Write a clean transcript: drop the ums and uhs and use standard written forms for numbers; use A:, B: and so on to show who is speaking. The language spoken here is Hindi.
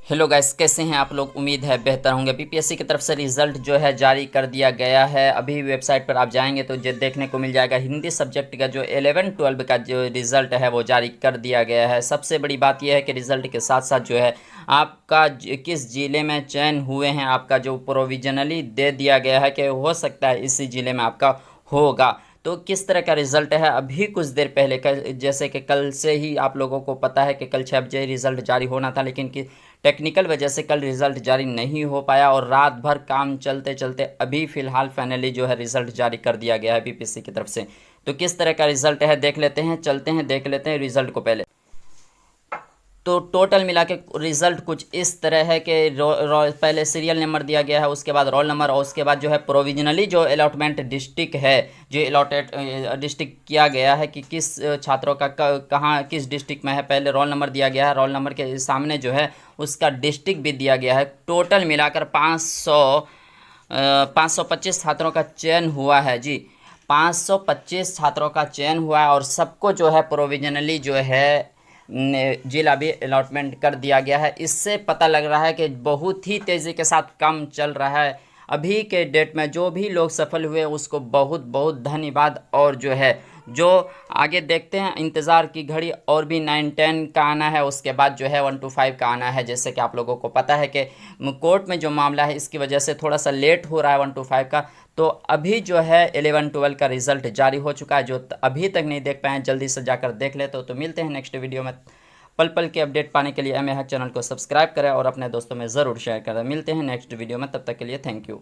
A: हेलो गाइस, कैसे हैं आप लोग। उम्मीद है बेहतर होंगे। बीपीएससी की तरफ से रिज़ल्ट जो है जारी कर दिया गया है। अभी वेबसाइट पर आप जाएंगे तो जो देखने को मिल जाएगा, हिंदी सब्जेक्ट का जो 11-12 का जो रिज़ल्ट है वो जारी कर दिया गया है। सबसे बड़ी बात यह है कि रिज़ल्ट के साथ साथ जो है आपका किस ज़िले में चयन हुए हैं, आपका जो प्रोविजनली दे दिया गया है कि हो सकता है इसी ज़िले में आपका होगा। तो किस तरह का रिज़ल्ट है, अभी कुछ देर पहले जैसे कि कल से ही आप लोगों को पता है कि कल 6 बजे रिज़ल्ट जारी होना था, लेकिन कि टेक्निकल वजह से कल रिज़ल्ट जारी नहीं हो पाया और रात भर काम चलते चलते अभी फ़िलहाल फाइनली जो है रिज़ल्ट जारी कर दिया गया है बीपीएससी की तरफ से। तो किस तरह का रिज़ल्ट है देख लेते हैं, चलते हैं देख लेते हैं रिज़ल्ट को पहले। तो टोटल मिला के रिज़ल्ट कुछ इस तरह है कि पहले सीरियल नंबर दिया गया है, उसके बाद रोल नंबर, और उसके बाद जो है प्रोविजनली जो अलॉटमेंट डिस्ट्रिक्ट है, जो अलॉटेड डिस्ट्रिक्ट किया गया है कि किस छात्रों का कहाँ किस डिस्ट्रिक्ट में है। पहले रोल नंबर दिया गया है, रोल नंबर के सामने जो है उसका डिस्ट्रिक्ट भी दिया गया है। टोटल मिलाकर 525 छात्रों का चयन हुआ है जी। 525 छात्रों का चयन हुआ है और सबको जो है प्रोविजनली जो है जिला भी अलॉटमेंट कर दिया गया है। इससे पता लग रहा है कि बहुत ही तेज़ी के साथ काम चल रहा है। अभी के डेट में जो भी लोग सफल हुए उसको बहुत बहुत धन्यवाद। और जो है जो आगे देखते हैं, इंतज़ार की घड़ी और भी 9-10 का आना है, उसके बाद जो है 1-5 का आना है। जैसे कि आप लोगों को पता है कि कोर्ट में जो मामला है इसकी वजह से थोड़ा सा लेट हो रहा है 1-5 का। तो अभी जो है 11-12 का रिज़ल्ट जारी हो चुका है। जो अभी तक नहीं देख पाए हैं जल्दी से जाकर देख ले। तो मिलते हैं नेक्स्ट वीडियो में। पल पल के अपडेट पाने के लिए एम ए हक चैनल को सब्सक्राइब करें और अपने दोस्तों में ज़रूर शेयर करें। मिलते हैं नेक्स्ट वीडियो में, तब तक के लिए थैंक यू।